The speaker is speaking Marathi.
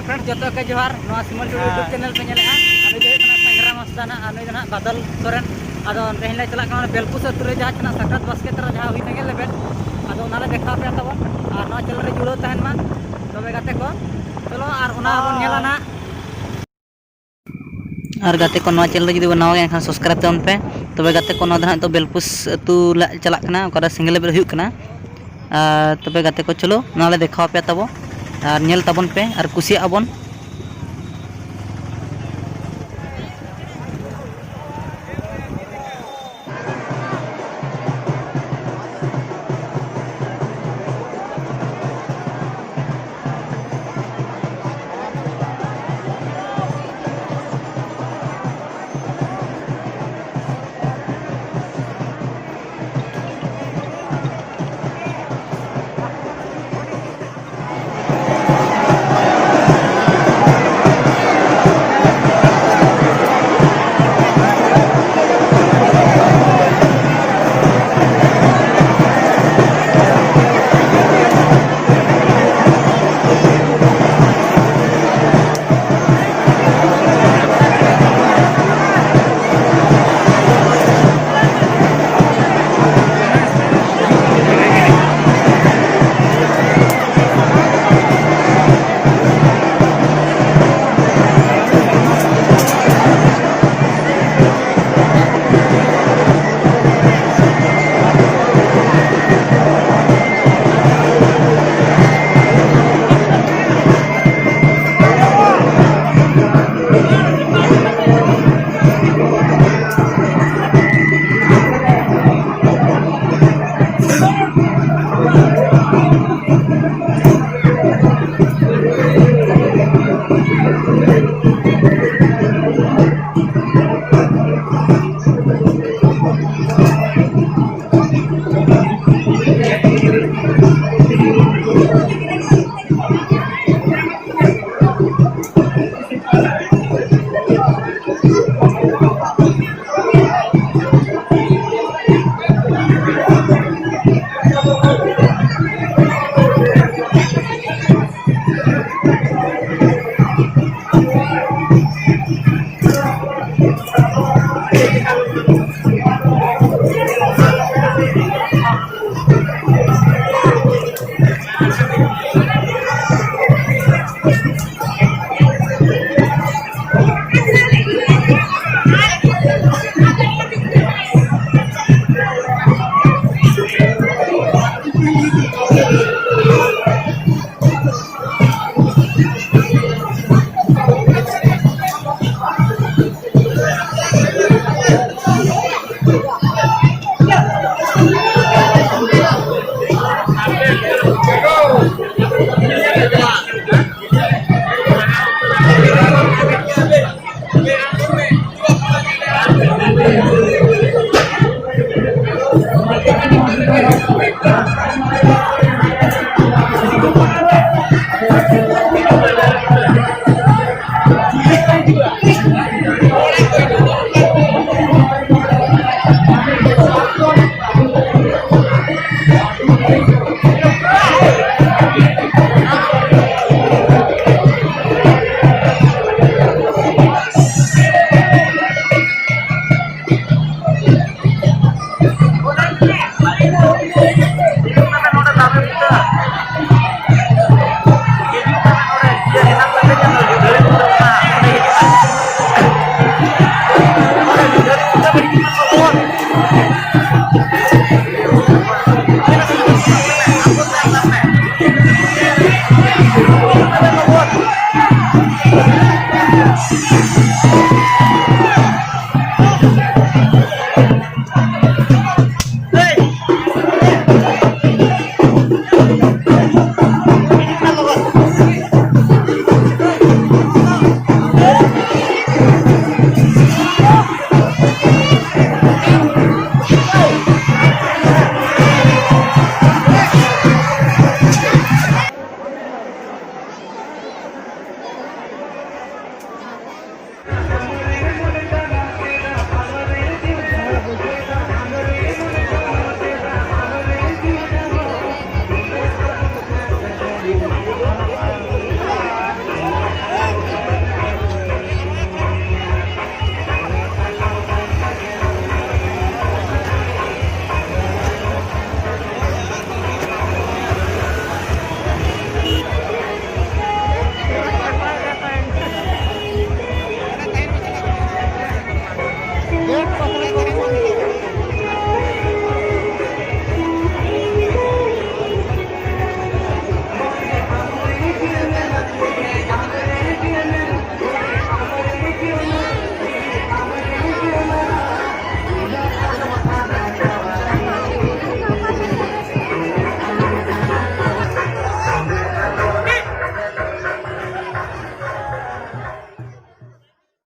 फ्रेंड्स जो के जोहार सिमल टूडू यूट्यूब चैनल पे नेले संग्राम मस्ताना बादल सोरेन अदो तेहले चला बेलपुस अतुरे जहाँ चना सकरात बास्के तरह जहाँ हुई संगे लेबेन अदो नाले देखा पे तबन और नवा चैनल रे जुड़ो तहन मा तबे गाते को चलो और ओना बन नेला ना और गाते को नवा चैनल जुदी बनाओ एनखान सब्सक्राइब तबन पे तबे गाते को नवा तो बेलपुस अतु चला कना ओकरा सिंगल लेवल हुई कना तबे गाते को चलो नाले देखा पे तबो और नेल तबन पे और कुसिया अबन